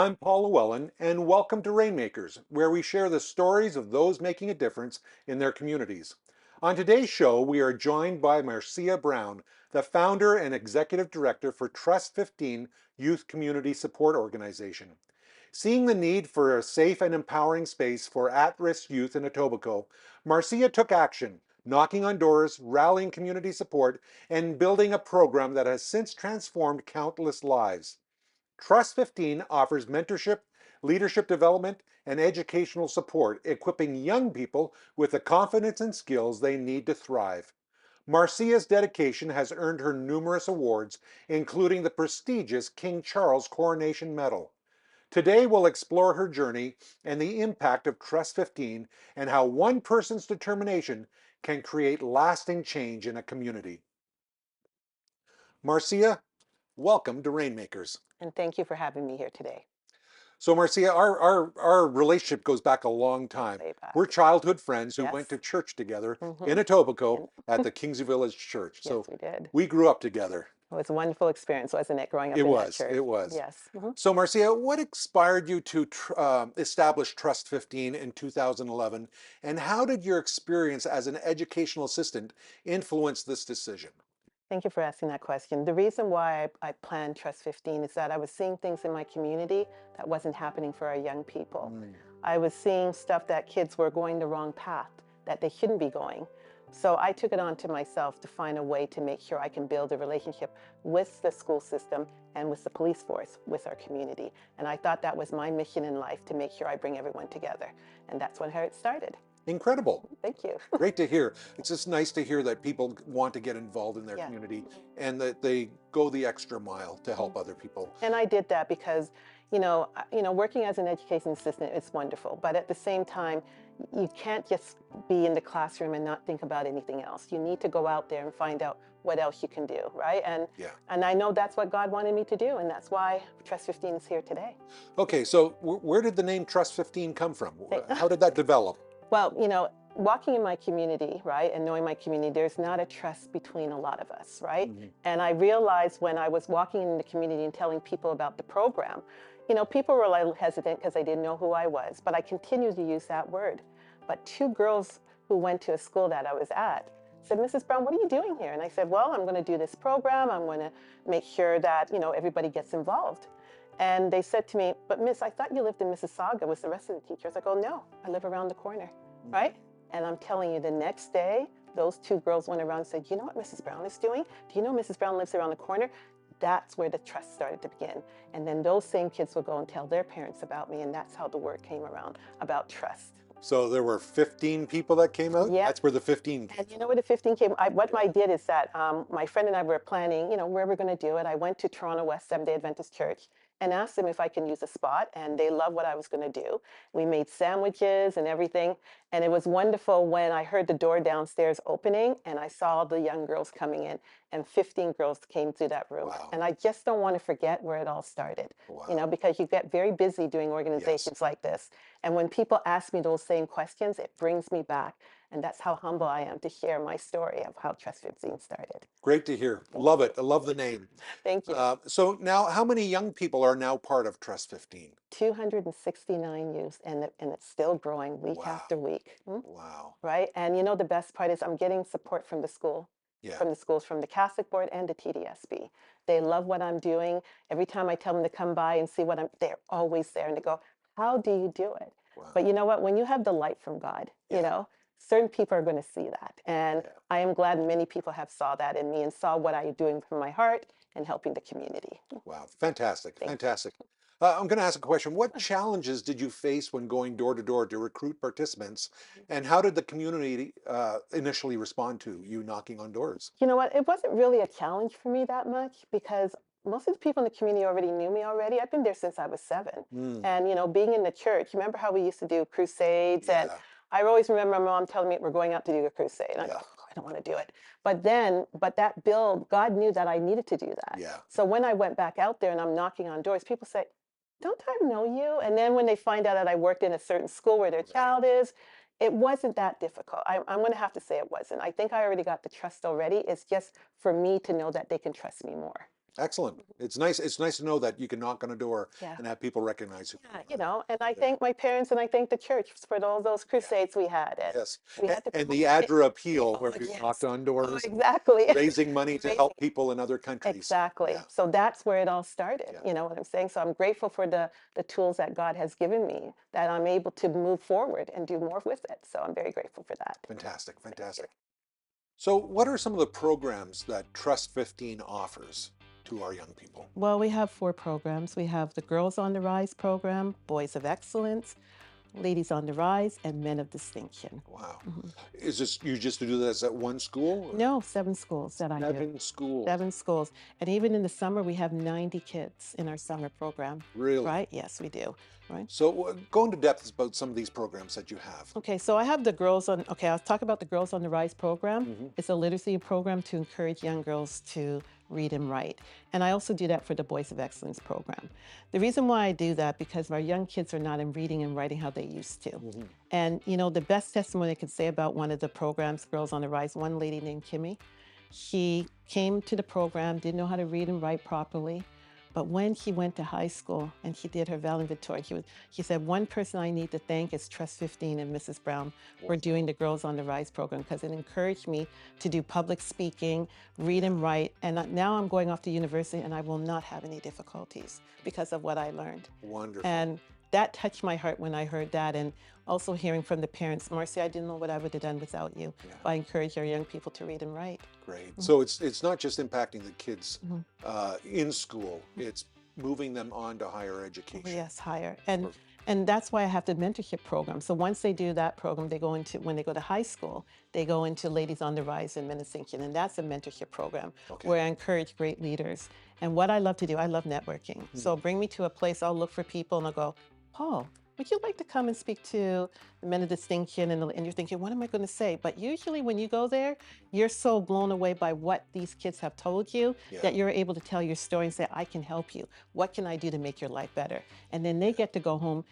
I'm Paul Llewellyn, and welcome to Rainmakers, where we share the stories of those making a difference in their communities. On today's show, we are joined by Marcia Brown, the founder and executive director for Trust 15 Youth Community Support Organization. Seeing the need for a safe and empowering space for at-risk youth in Etobicoke, Marcia took action, knocking on doors, rallying community support, and building a program that has since transformed countless lives. Trust 15 offers mentorship, leadership development, and educational support, equipping young people with the confidence and skills they need to thrive. Marcia's dedication has earned her numerous awards, including the prestigious King Charles Coronation Medal. Today, we'll explore her journey and the impact of Trust 15 and how one person's determination can create lasting change in a community. Marcia, welcome to Rainmakers. And thank you for having me here today. So Marcia, our relationship goes back a long time. Way We're back. childhood friends who went Yes. to church together in hmm Etobicoke And at the Kingsley Village Church. yes, So we did. we grew up together. It was a wonderful experience, wasn't it, growing It up in that was, church? it was. Yes. So Marcia, what inspired you to establish Trust 15 in 2011, and how did your experience as an educational assistant influence this decision? Thank you for asking that question. The reason why I planned Trust 15 is that I was seeing things in my community that wasn't happening for our young people. Mm. I was seeing stuff that kids were going the wrong path, that they shouldn't be going. So I took it on to myself to find a way to make sure I can build a relationship with the school system and with the police force, with our community. And I thought that was my mission in life, to make sure I bring everyone together. And that's how it started. Incredible. Thank you. Great to hear. It's just nice to hear that people want to get involved in their Yeah. community and that they go the extra mile to help other people. And I did that because, working as an education assistant is wonderful, but at the same time, you can't just be in the classroom and not think about anything else. You need to go out there and find out what else you can do, right? And Yeah. and I know that's what God wanted me to do, and that's why Trust 15 is here today. Okay, so where did the name Trust 15 come from? Say- How did that develop? Well, walking in my community, right, and knowing my community, there's not a trust between a lot of us, right? Mhm. And I realized when I was walking in the community and telling people about the program, people were a little hesitant because they didn't know who I was, but I continued to use that word. But two girls who went to a school that I was at said, "Mrs. Brown, what are you doing here?" And I said, "Well, I'm going to do this program. I'm going to make sure that, everybody gets involved." And they said to me, "But Miss, I thought you lived in Mississauga with the rest of the teachers." I go, "No, I live around the corner." Right? And I'm telling you, the next day, those two girls went around and said, "You know what Mrs. Brown is doing? Do you know Mrs. Brown lives around the corner?" That's where the trust started to begin. And then those same kids would go and tell their parents about me, and that's how the word came around about trust. So there were 15 people that came out? Yeah. That's where the 15 came And from. you know where the 15 came? What I did is that my friend and I were planning, where we're going to do it. I went to Toronto West Seventh-day Adventist Church and asked them if I can use a spot, and they loved what I was going to do. We made sandwiches and everything, and it was wonderful when I heard the door downstairs opening and I saw the young girls coming in, and 15 girls came through that room. Wow. And I just don't want to forget where it all started, Wow. because you get very busy doing Yes. organizations like this. And when people ask me those same questions, it brings me back. And that's how humble I am to share my story of how Trust 15 started. Great to hear. Thank Love you. it. I love the name. Thank you. So now, how many young people are now part of Trust 15? 269 youth, and it's still growing week Wow. after week. Wow. Right? And the best part is I'm getting support from the school, Yeah. from the schools, from the Catholic board and the TDSB. They love what I'm doing. Every time I tell them to come by and see they're always there. And they go, "How do you do it?" Wow. But you know what? When you have the light from God, Yeah. certain people are going to see that. And Yeah. I am glad many people have saw that in me and saw what I'm doing from my heart and helping the community. Wow. Fantastic. Thank Fantastic. I'm going to ask a question. What challenges did you face when going door to door to recruit participants, you. and how did the community initially respond to you knocking on doors? You know what? It wasn't really a challenge for me that much because most of the people in the community already knew me already. I've been there since I was 7. Mm. And, being in the church, remember how we used to do crusades? And Yeah. I always remember my mom telling me we're going out to do a crusade. And I go, Yeah. "Oh, I don't want to do it." But that build, God knew that I needed to do that. Yeah. So when I went back out there and I'm knocking on doors, people say, "Don't I know you?" And then when they find out that I worked in a certain school where their Right. child is, it wasn't that difficult. I'm going to have to say it wasn't. I think I already got the trust already. It's just for me to know that they can trust me more. Excellent. It's nice to know that you can knock on a door Yeah. and have people recognize who Yeah, you are. and I There. thank my parents and I thank the church for all those Yeah. crusades we had, and Yes. we had to And promote the faith. Adra appeal Oh, where you knocked yes. on Oh, doors and exactly. raising money to Raising help people in other countries. exactly. Yeah. So that's where it all started. Yeah. You know what I'm saying? So I'm grateful for the tools that God has given me that I'm able to move forward and do more with it. So I'm very grateful for that. Fantastic. Thank you. Fantastic. So what are some of the programs that Trust 15 offers to our young people? Well, we have four programs. We have the Girls on the Rise program, Boys of Excellence, Ladies on the Rise, and Men of Distinction. Wow. Mhm. Is this you just do this at one school or No, seven schools that I do. 7 schools? Seven schools. And even in the summer, we have 90 kids in our summer program, Really? right? Yes, we do, right? So go into depth about some of these programs that you have. Okay, so I have the girls on, okay, I'll talk about the Girls on the Rise program. Hmm. It's a literacy program to encourage young girls to read and write. And I also do that for the Boys of Excellence program. The reason why I do that because our young kids are not in reading and writing how they used to. Hmm. And the best testimony I could say about one of the programs, Girls on the Rise, one lady named Kimmy, she came to the program, didn't know how to read and write properly. But when she went to high school and she did her valedictorian, she said, one person I need to thank is Trust 15 and Mrs. Brown for doing the Girls on the Rise program because it encouraged me to do public speaking, read and write. And now I'm going off to university and I will not have any difficulties because of what I learned. Wonderful. And that touched my heart when I heard that. And also hearing from the parents, Marcia, I didn't know what I would have done without you. Yeah, I encourage our young people to read and write. great. Mhm, So it's not just impacting the kids mhm. in school; it's moving them on to higher education. Yes, higher. And Or- and that's why I have the mentorship program. So once they do that program, they go into when they go to high school, they go into Ladies on the Rise and Men of Thinking. And that's a mentorship program Okay. where I encourage great leaders. And what I love to do, I love networking. So Mhm. bring me to a place, I'll look for people and I'll go, Paul, would you like to come and speak to the Men of Distinction? And you're thinking, what am I going to say? But usually when you go there, you're so blown away by what these kids have told you Yeah. that you're able to tell your story and say, I can help you. What can I do to make your life better? And then they Yeah. get to go home,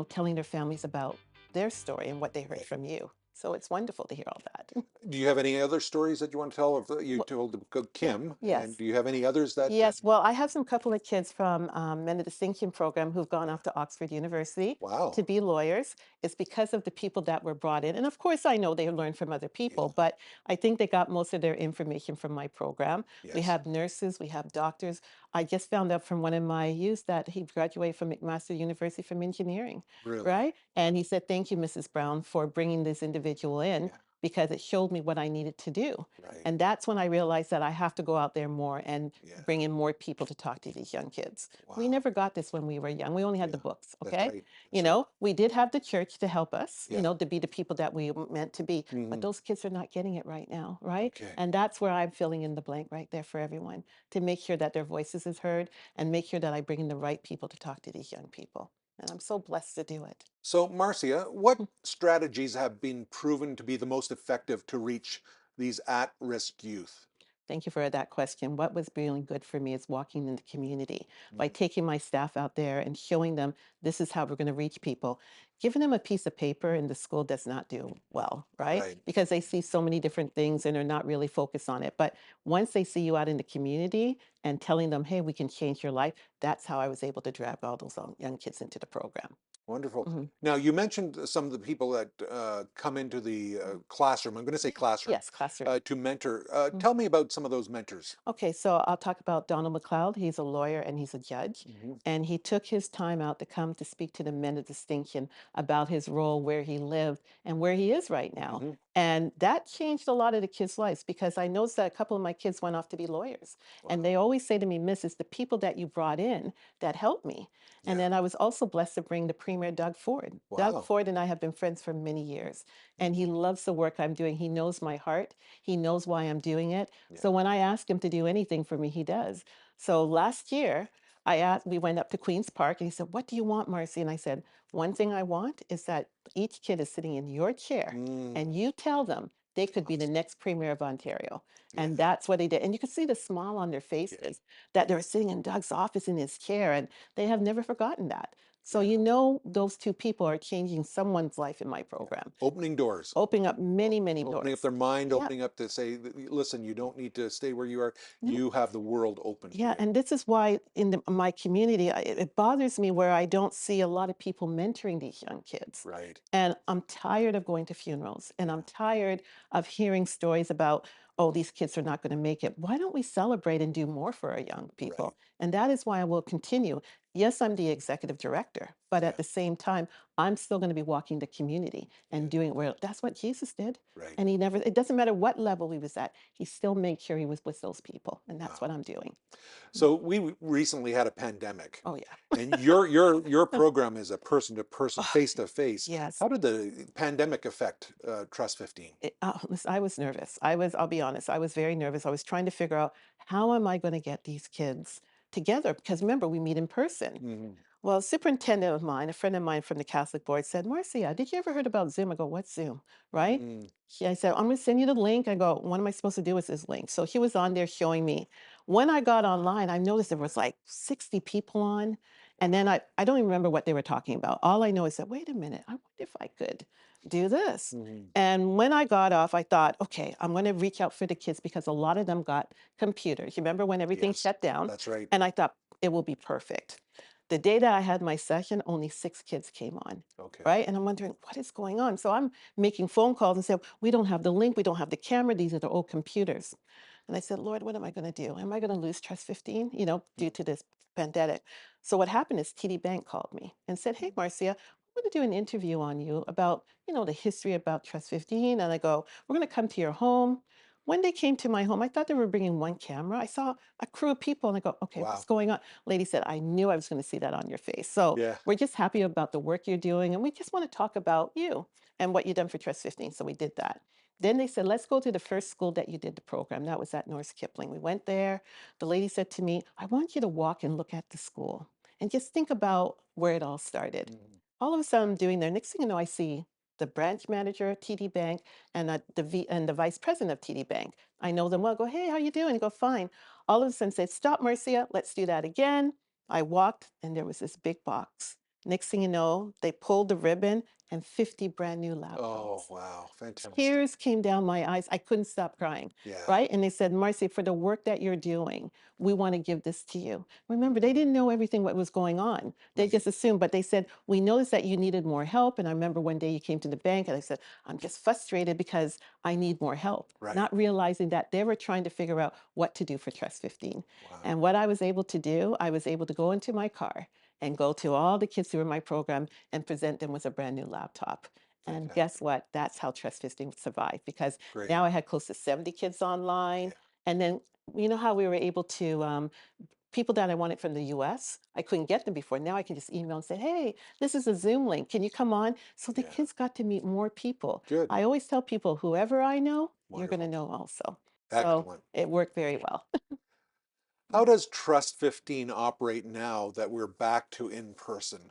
telling their families about their story and what they heard Right. from you. So it's wonderful to hear all that. Do you have any other stories that you want to tell? Of you Well, told Kim, and yes. do you have any others that? Yes, well, I have some couple of kids from Men of Distinction program who've gone off to Oxford University to Wow. be lawyers. It's because of the people that were brought in. And of course, I know they learned from other Yeah. people, but I think they got most of their information from my program. We Yes. have nurses, we have doctors. I just found out from one of my youth that he graduated from McMaster University from engineering, Really. right? And he said, thank you, Mrs. Brown, for bringing this individual in Yeah. because it showed me what I needed to do. Right. And that's when I realized that I have to go out there more and Yeah. bring in more people to talk to these young kids. We Wow. never got this when we were young. We only had the Yeah. books, That's okay? right. That's right. We did have the church to help us, Yeah. to be the people that we were meant to be, but Hmm. those kids are not getting it right now, right? Okay. And that's where I'm filling in the blank right there for everyone to make sure that their voices is heard and make sure that I bring in the right people to talk to these young people. And I'm so blessed to do it. So, Marcia, what strategies have been proven to be the most effective to reach these at-risk youth? Thank you for that question. What was really good for me is walking in the community by Mm. taking my staff out there and showing them this is how we're going to reach people. Giving them a piece of paper in the school does not do well, right? Right. Because they see so many different things and they're not really focused on it. But once they see you out in the community and telling them, hey, we can change your life, that's how I was able to drag all those young kids into the program. Wonderful. Mhm. Now, you mentioned some of the people that come into the classroom. I'm going to say classroom Yes, classroom. to mentor. Tell me about some of those mentors. Okay, so I'll talk about Donald McLeod. He's a lawyer and he's a judge. Hmm. And he took his time out to come to speak to the men of distinction about his role, where he lived, and where he is right now. Hmm. And that changed a lot of the kids' lives because I noticed that a couple of my kids went off to be lawyers. And Wow. they always say to me, Miss, it's the people that you brought in that helped me. And Yeah. then I was also blessed to bring the Premier Doug Ford. Doug Wow. Ford and I have been friends for many years. Mm. And he loves the work I'm doing. He knows my heart. He knows why I'm doing it. Yeah. So when I ask him to do anything for me, he does. So last year, we went up to Queen's Park and he said, what do you want, Marcy? And I said, one thing I want is that each kid is sitting in your chair Mm. and you tell them they could be the Awesome. next premier of Ontario. Yeah. And that's what they did. And you could see the smile on their Yeah. faces that they were sitting in Doug's office in his chair and they have never forgotten that. So, Yeah. those two people are changing someone's life in my Yeah. program, Opening doors. opening up many, many Opening up doors. their mind, Yeah. opening up to say, listen, you don't need to stay where you are. Yeah. You have the world open to Yeah, you. and this is why in my community, it bothers me where I don't see a lot of people mentoring these young kids. Right. And I'm tired of going to funerals and I'm Yeah. tired of hearing stories about, oh, these kids are not going to make it. Why don't we celebrate and do more for our young Right. people? And that is why I will continue. Yes, I'm the executive director, but at Yeah. the same time, I'm still going to be walking the community and Good. doing where that's what Jesus did. Right. And he never, it doesn't matter what level he was at, he still made sure he was with those people. And that's Wow. what I'm doing. So we recently had a pandemic, Oh, yeah. and your program is a person to person, Oh, face to face. yes. How did the pandemic affect Trust 15? Listen, I was nervous. I'll be honest, I was very nervous. I was trying to figure out how am I going to get these kids together? Because remember, we meet in person. Hmm. Well, a superintendent of mine, a friend of mine from the Catholic board said, Marcia, did you ever heard about Zoom? I go, what's Zoom? Right? Mm. I said, I'm going to send you the link. I go, what am I supposed to do with this link? So he was on there showing me. When I got online, I noticed there was like 60 people on. And then I don't even remember what they were talking about. All I know is that, wait a minute, I wonder if I could do this. Hmm. And when I got off, I thought, okay, I'm going to reach out for the kids because a lot of them got computers. You remember when everything Yes, shut down? that's right. And I thought it will be perfect. The day that I had my session, only 6 kids came on, Okay. right? And I'm wondering, what is going on? So I'm making phone calls and said, we don't have the link, we don't have the camera, these are the old computers. And I said, Lord, what am I going to do? Am I going to lose Trust 15, due Mm. to this pandemic? So what happened is TD Bank called me and said, hey, Marcia, we're going to do an interview on you about, the history about Trust 15. And I go, we're going to come to your home. When they came to my home, I thought they were bringing one camera. I saw a crew of people and I go, okay, what's Wow. going on? Lady said, I knew I was going to see that on your face. So Yeah. we're just happy about the work you're doing. And we just want to talk about you and what you've done for Trust 15. So we did that. Then they said, let's go to the first school that you did the program. That was at North Kipling. We went there. The lady said to me, I want you to walk and look at the school and just think about where it all started. Mhm. All of a sudden, I'm doing there. Next thing you know, I see the branch manager of TD Bank and the vice president of TD Bank. I know them well. I go, hey, how you doing? I go, fine. All of a sudden, say, stop, Marcia. Let's do that again. I walked, and there was this big box. Next thing you know, they pulled the ribbon, and 50 brand new Oh, laptops. wow. Fantastic. Tears came down my eyes. I couldn't stop crying, Yeah. right? And they said, Marcy, for the work that you're doing, we want to give this to you. Remember, they Mhm. didn't know everything what was going on. They Right. just assumed, but they said, we noticed that you needed more help. And I remember one day you came to the bank and I said, I'm just frustrated because I need more help, Right. not realizing that they were trying to figure out what to do for Trust 15. Wow. And what I was able to do, I was able to go into my car and go to all the kids who were in my program and present them with a brand new laptop. And guess Fantastic. what? That's how Trust 15 survived because Great. now I had close to 70 kids online. Yeah. And then, you know how we were able to, people that I wanted from the US, I couldn't get them before. Now I can just email and say, hey, this is a Zoom link. Can you come on? So the Yeah. kids got to meet more people. Good. I always tell people, whoever I know, you're going to Wonderful. know also. So Excellent. it worked very well. How does Trust 15 operate now that we're back to in person?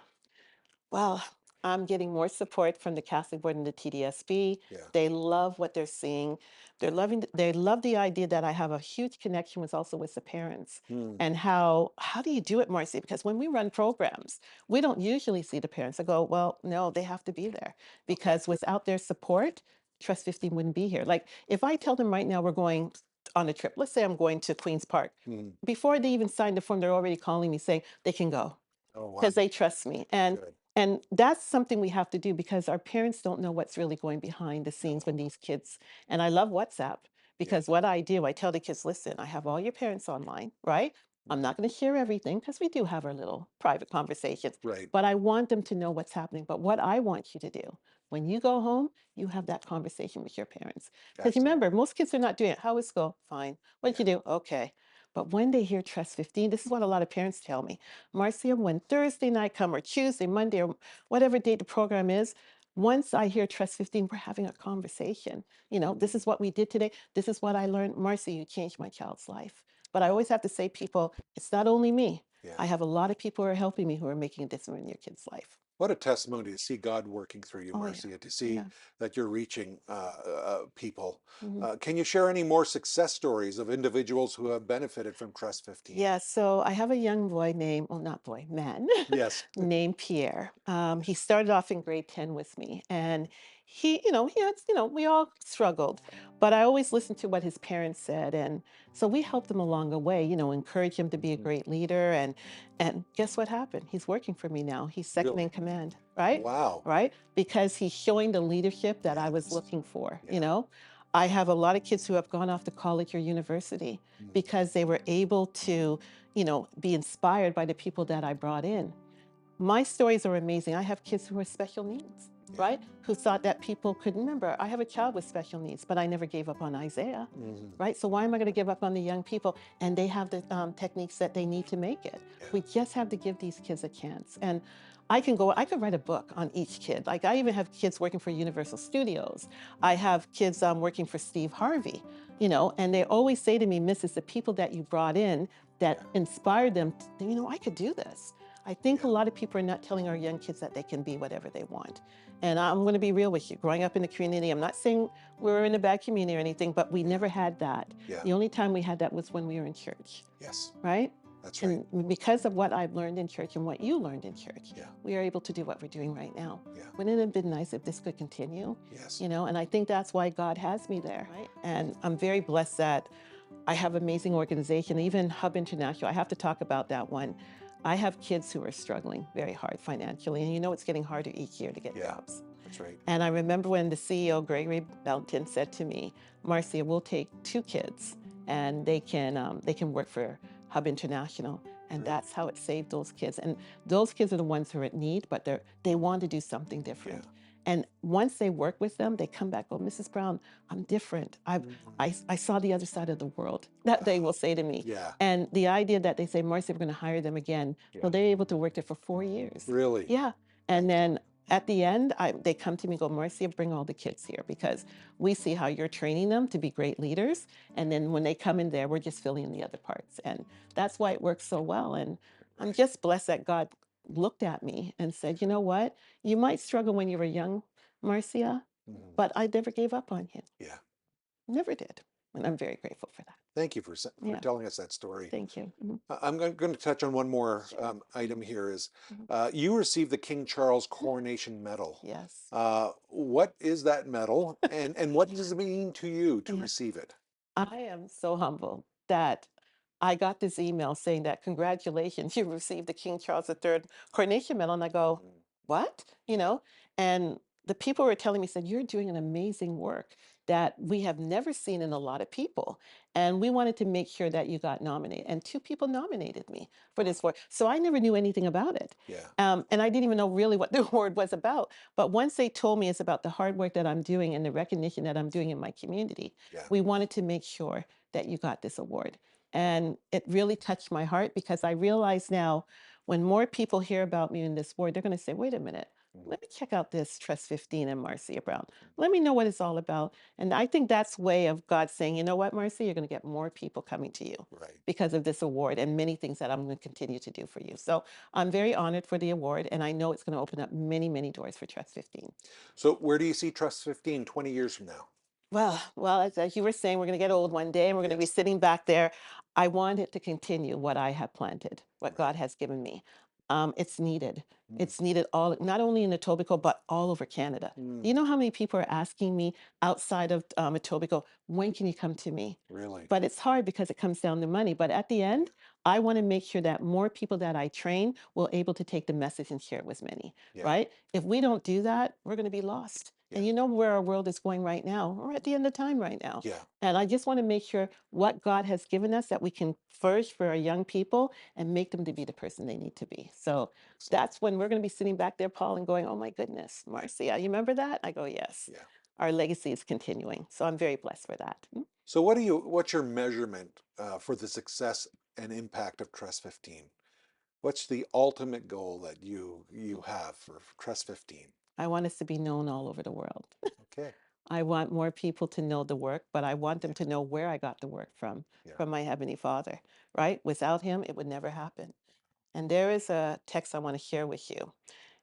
Well, I'm getting more support from the Catholic Board and the TDSB. Yeah. They love what they're seeing. They love the idea that I have a huge connection with also with the parents. Hmm. And how do you do it, Marcy? Because when we run programs, we don't usually see the parents. I go, well, no, they have to be there Okay. because without their support, Trust 15 wouldn't be here. Like if I tell them right now we're going on a trip, let's say I'm going to Queens Park. Hmm. Before they even sign the form, they're already calling me saying they can go Oh, wow. because they trust me. Good. And that's something we have to do because our parents don't know what's really going behind the scenes No. when these kids, and I love WhatsApp Yeah. because what I do, I tell the kids, listen, I have all your parents online, right? I'm Mhm. not going to share everything because we do have our little private conversations, Right. but I want them to know what's happening. But what I want you to do when you go home, you have that conversation with your parents. Because Excellent. remember, most kids are not doing it. How was school? Fine. What did Yeah. you do? Okay. But when they hear Trust 15, this is what a lot of parents tell me. Marcia, when Thursday night come or Tuesday, Monday, or whatever date the program is, once I hear Trust 15, we're having a conversation. This is Mhm. what we did today. This is what I learned. Marcia, you changed my child's life. But I Wow. always have to say, people, it's not only me. Yeah. I have a lot of people who are helping me who are making a difference in your kid's life. What a testimony to see God working through you, Oh, yeah. Marcia, to see Yeah. that you're reaching people. Mhm. Can you share any more success stories of individuals who have benefited from Trust 15? Yeah, so I have a young boy named, well, not boy, man, Yes. named Pierre. Yeah. He started off in grade 10 with me, and he had, we all struggled, but I always listened to what his parents said. And so we helped him along the way, encourage him to be a Mhm. great leader. And guess what happened? He's working for me now. He's second in Really? command, right? Wow. Right? Because he's showing the leadership that I was Yes. looking for, Yeah. I have a lot of kids who have gone off to college or university Mm. because they were able to, be inspired by the people that I brought in. My stories are amazing. I have kids who are special needs, Yeah. right? Who thought that people could remember. I have a child with special needs, but I never gave up on Isaiah, Mhm. right? So why am I going to give up on the young people? And they have the techniques that they need to make it. Yeah. We just have to give these kids a chance. And I could write a book on each kid. Like I even have kids working for Universal Studios. I have kids working for Steve Harvey, and they always say to me, Mrs., the people that you brought in that Yeah. inspired them, I could do this. I think a Yeah. lot of people are not telling our young kids that they can be whatever they want. And I'm going to be real with you. Growing up in the community, I'm not saying we're in a bad community or anything, but we Yeah. never had that. Yeah. The only time we had that was when we were in church, Yes. right? That's right. And because of what I've learned in church and what you learned in church, Yeah. we are able to do what we're doing right now. Yeah. Wouldn't it have been nice if this could continue? Yes. And I think that's why God has me there, right? And I'm very blessed that I have amazing organization, even Hub International. I have to talk about that one. I have kids who are struggling very hard financially, and it's getting harder each year to get Yeah. jobs. That's right. And I remember when the CEO, Gregory Belton, said to me, Marcia, we'll take two kids and they can work for Hub International. And Really. that's how it saved those kids. And those kids are the ones who are in need, but they want to do something Yeah. different. And once they work with them, they come back, oh, Mrs. Brown, I'm different. Mhm. I saw the other side of the world, that they Wow. will say to me. Yeah. And the idea that they say, Marcia, we're going to hire them again. Yeah. So they're able to work there for 4 years. Really. Yeah. And then Excellent. at the end, they come to me and go, Marcia, bring all the kids here because we see how you're training them to be great leaders. And then when they come in there, we're just filling in the other parts. And that's why it works so well. And I'm Right. just blessed that God looked at me and said, you know what? You might struggle when you were young, Marcia, Mhm. but I never gave up on you. Yeah. Never did. And I'm very grateful for that. Thank you for Yeah. telling us that story. Thank you. Mhm. I'm going to touch on one more Sure. item here. Is Mhm. you received the King Charles Coronation Medal. Yes. What is that medal, and what does it mean to you to Yeah. receive it? I am so humbled that I got this email saying that congratulations, you received the King Charles III Coronation Medal. And I go, Mhm. what? Yeah. And the people were telling me, said, you're doing an amazing work that we have never seen in a lot of people. And we wanted to make sure that you got nominated. And two people nominated me for Wow. this award. So I never knew anything about it. Yeah. And I didn't even know really what the award was about. But once they told me it's about the hard work that I'm doing and the recognition that I'm doing in my community, Yeah. we wanted to make sure that you got this award. And it really touched my heart because I realize now when more people hear about me in this ward, they're going to say, wait a minute, Mhm. let me check out this Trust 15 and Marcia Brown. Let me know what it's all about. And I think that's way of God saying, you know what, Marcia, you're going to get more people coming to you Right. because of this award and many things that I'm going to continue to do for you. So I'm very honored for the award, and I know it's going to open up many, many doors for Trust 15. So where do you see Trust 15 20 years from now? Well, as you were saying, we're going to get old one day and we're going to be Yes. sitting back there. I want it to continue what I have planted, what Right. God has given me. It's needed. Mm. It's needed all, not only in Etobicoke, but all over Canada. Do you Mm. know how many people are asking me outside of Etobicoke, when can you come to me? Really? But it's hard because it comes down to money. But at the Yeah. end, I want to make sure that more people that I train will able to take the message and share it with many, Yeah. right? If we don't do that, we're going to be lost. Yeah. And you know where our world is going right now. We're at the end of time right now. Yeah. And I just want to make sure what God has given us that we can flourish for our young people and make them to be the person they need to be. So Excellent. that's when we're going to be sitting back there, Paul, and going, oh my goodness, Yeah. Marcia, you remember that? I go, yes. Yeah. Our legacy is continuing. So I'm very blessed for that. So what's your measurement for the success and impact of Trust 15? What's the ultimate goal that you have for Trust 15? I want us to be known all over the world. Okay. I want more people to know the work, but I want them Yeah. to know where I got the work Yeah. from my Heavenly Father, right? Without Him, it would never happen. And there is a text I want to share with you.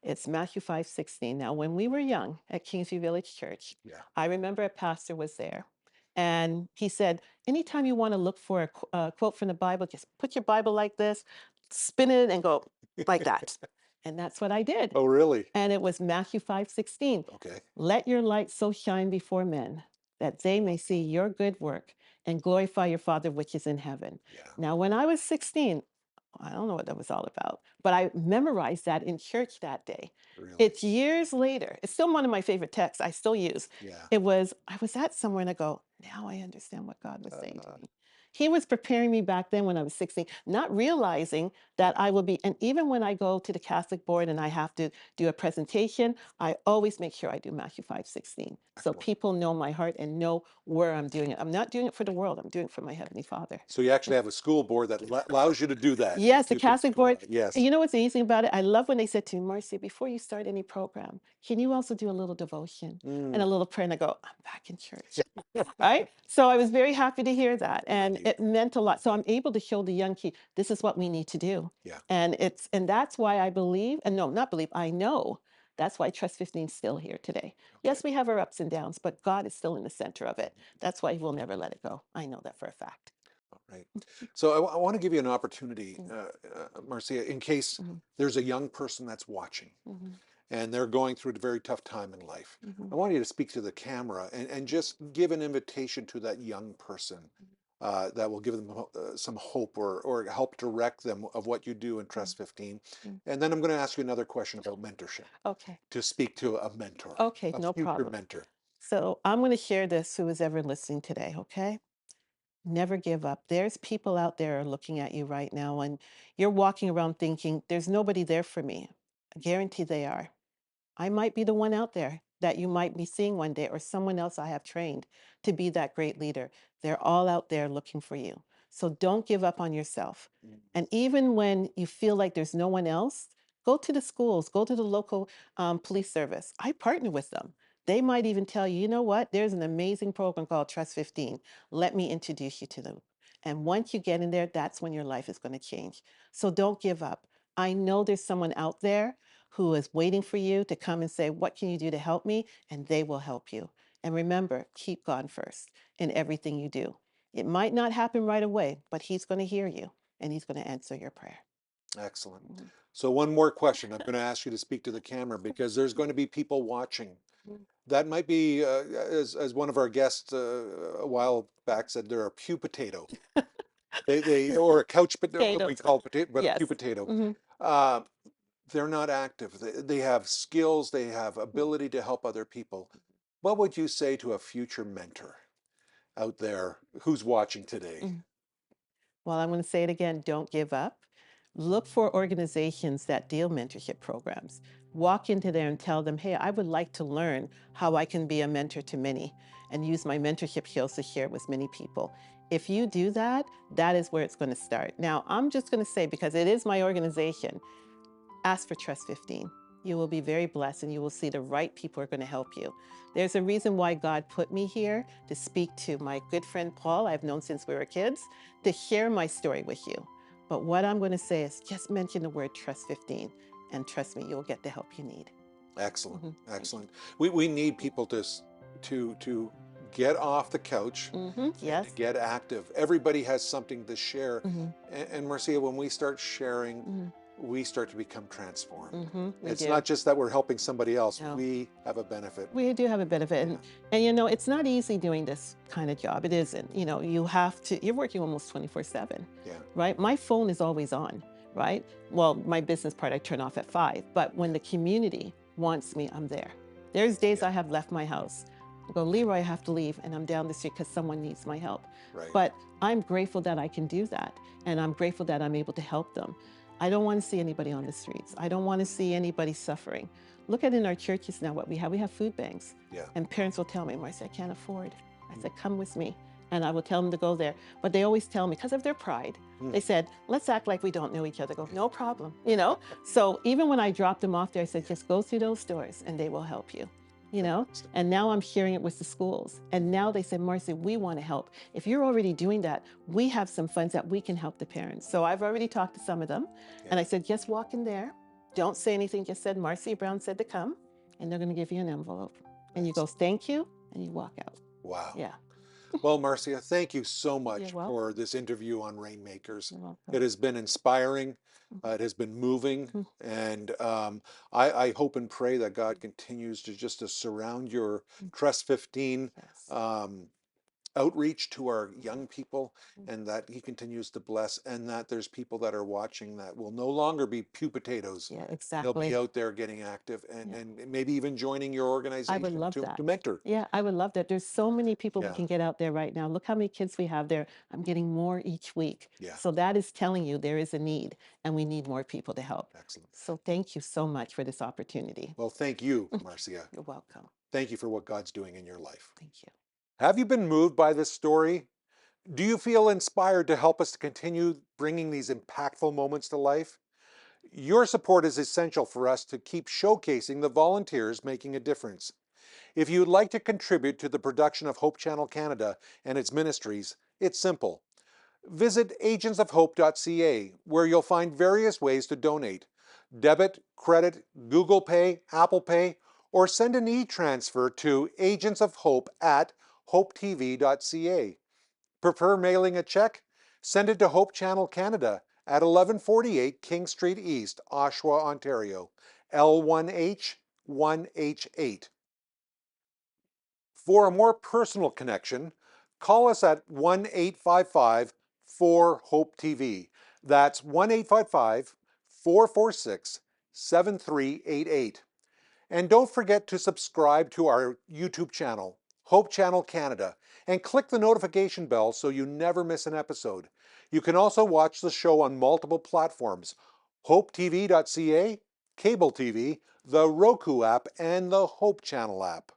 It's Matthew 5:16. Now, when we were young at Kingsview Village Church, Yeah. I remember a pastor was there and he said, anytime you want to look for a quote from the Bible, just put your Bible like this, spin it and go like that. And that's what I did. Oh, really? And it was Matthew 5:16. Okay. Let your light so shine before men that they may see your good work and glorify your Father which is in heaven. Yeah. Now, when I was 16, I don't know what that was all about, but I memorized that in church that day. Really? It's years later. It's still one of my favorite texts I still use. Yeah. It was, I was at somewhere and I go, now I understand what God was saying to Uh, me. He was preparing me back then when I was 16, not realizing that yeah. I will be, and even when I go to the Catholic board and I have to do a presentation, I always make sure I do Matthew 5:16. So Excellent. people know my heart and know where I'm doing it. I'm not doing it for the world, I'm doing it for my Heavenly Father. So you actually have a school board that allows you to do that. Yes, the You can Catholic do board. that. And Yes. you know what's amazing about it? I love when they said to me, Marcia, before you start any program, can you also do a little devotion and a Mm. little prayer? And I go, I'm back in church. Right? So I was very happy to hear that. And Right. it meant a lot. So I'm able to show the young kid, this is what we need to do. Yeah. And that's why I believe, and no, not believe, I know that's why Trust 15 is still here today. Okay. Yes, we have our ups and downs, but God is still in the center of it. That's why he will never let it go. I know that for a fact. All right. So I want to give you an opportunity, Mhm, Marcia, in case mhm, there's a young person that's watching mhm, and they're going through a very tough time in life. mhm, I want you to speak to the camera and just give an invitation to that young person that will give them some hope or help direct them of what you do in mhm, Trust 15. mhm. And then I'm going to ask you another question about mentorship Okay. to speak to a mentor, Okay, a no future problem. mentor. So I'm going to share this who is ever listening today, okay? Never give up. There's people out there looking at you right now, and you're walking around thinking, there's nobody there for me. I guarantee they are. I might be the one out there that you might be seeing one day, or someone else I have trained to be that great leader. They're all out there looking for you. So don't give up on yourself. Mm. And even when you feel like there's no one else, go to the schools, go to the local police service. I partner with them. They might even tell you, you know what? There's an amazing program called Trust 15. Let me introduce you to them. And once you get in there, that's when your life is going to change. So don't give up. I know there's someone out there who is waiting for you to come and say, what can you do to help me? And they will help you. And remember, keep God first in everything you do. It might not happen right away, but He's going to hear you and He's going to answer your prayer. Excellent. Mhm. So one more question. I'm going to ask you to speak to the camera because there's going to be people watching. That might be, as one of our guests a while back said, they're a pew potato. They or a couch potato, Potato. we call it potato, but a pew Yes. potato. Mhm. Uh, they're not active. They have skills, they have ability to help other people. What would you say to a future mentor out there who's watching today? Mhm. Well, I'm going to say it again, don't give up. Look for organizations that deal mentorship programs. Walk into there and tell them, hey, I would like to learn how I can be a mentor to many and use my mentorship skills to share with many people. If you do that, that is where it's going to start. Now, I'm just going to say, because it is my organization, ask for Trust 15. You will be very blessed and you will see the right people are going to help you. There's a reason why God put me here to speak to my good friend Paul, I've known since we were kids, to share my story with you. But what I'm going to say is just mention the word Trust 15 and trust me, you'll get the help you need. Excellent, Thank excellent. We need people to get off the couch you. and to Yes. get active. Everybody has something to share. hmm And Marcia, when we start sharing, hmm we start to become transformed. We It's do. not just that we're helping somebody else, No. we have a benefit. We do have a benefit. Yeah, And you know, it's not easy doing this kind of job. It isn't. You know, you have to, you're working almost 24/7, yeah, right? My phone is always on, right? Well, my business part I turn off at 5, but when yeah, the community wants me, I'm there. There's days yeah, I have left my house. I go, Leroy, I have to leave, and I'm down the street because someone needs my help. right. But I'm grateful that I can do that. And I'm grateful that I'm able to help them. I don't want to see anybody on the streets. I don't want to see anybody suffering. Look at in our churches now what we have. We have food banks. Yeah. And parents will tell me, Marcia, I can't afford. I Mm. said, come with me. And I will tell them to go there. But they always tell me, because of their pride, Mm. they said, let's act like we don't know each other. I go, no problem, you know? So even when I dropped them off there, I said, Yeah, just go through those doors and they will help you, you know? fantastic. And now I'm sharing it with the schools. And now they said, Marcia, we want to help. If you're already doing that, we have some funds that we can help the parents. So I've already talked to some of them. Yeah, And I said, just walk in there Don't say anything, just said Marcia Brown said to come, and they're going to give you an envelope. And you go, Excellent. thank you, and you walk out. Wow. Yeah. Well, Marcia, thank you so You're much for welcome. this interview on Rainmakers. You're welcome. It has been inspiring. Mhm. It has been moving, Mhm. and I hope and pray that God continues to just to surround your Mhm. Trust 15 Yes. um, outreach to our young people, Mhm. and that He continues to bless, and that there's people that are watching that will no longer be pew potatoes. Yeah, They'll be exactly. out there getting active, Yeah. and maybe even joining your I would organization love to that. mentor. Yeah, I would love that. There's so many people we Yeah, can get out there right now. Look how many kids we have there. I'm getting more each week. yeah, So that is telling you there is a need and we need more people to help. excellent. So thank you so much for this opportunity. Well, thank you, Marcia. You're welcome. Thank you for what God's doing in your life. Thank you. Have you been moved by this story? Do you feel inspired to help us to continue bringing these impactful moments to life? Your support is essential for us to keep showcasing the volunteers making a difference. If you'd like to contribute to the production of Hope Channel Canada and its ministries, it's simple. Visit agentsofhope.ca, where you'll find various ways to donate: debit, credit, Google Pay, Apple Pay, or send an e-transfer to agentsofhope at hopetv.ca. Prefer mailing a check? Send it to Hope Channel Canada at 1148 King Street East, Oshawa, Ontario, L1H 1H8. For a more personal connection, call us at 1-855 4 hope tv. That's 1-855 446 7388. And don't forget to subscribe to our YouTube channel, Hope Channel Canada, and click the notification bell so you never miss an episode. You can also watch the show on multiple platforms: hopetv.ca, cable TV, the Roku app, and the Hope Channel app.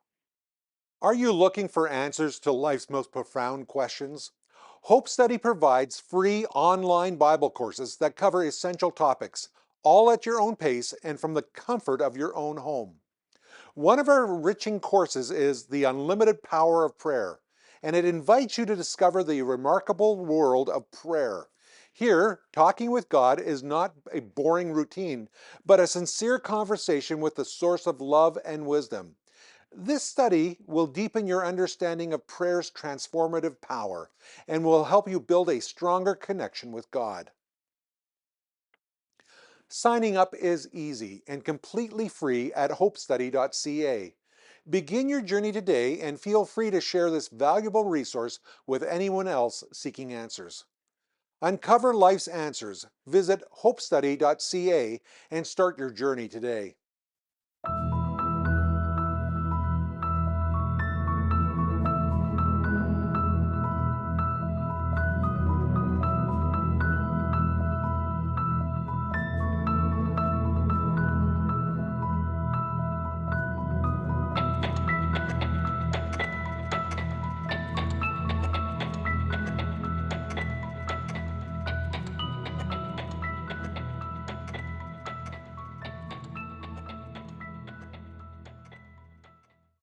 Are you looking for answers to life's most profound questions? Hope Study provides free online Bible courses that cover essential topics, all at your own pace and from the comfort of your own home. One of our enriching courses is The Unlimited Power of Prayer, and it invites you to discover the remarkable world of prayer. Here, talking with God is not a boring routine, but a sincere conversation with the source of love and wisdom. This study will deepen your understanding of prayer's transformative power and will help you build a stronger connection with God. Signing up is easy and completely free at hopestudy.ca. Begin your journey today and feel free to share this valuable resource with anyone else seeking answers. Uncover life's answers. Visit hopestudy.ca and start your journey today.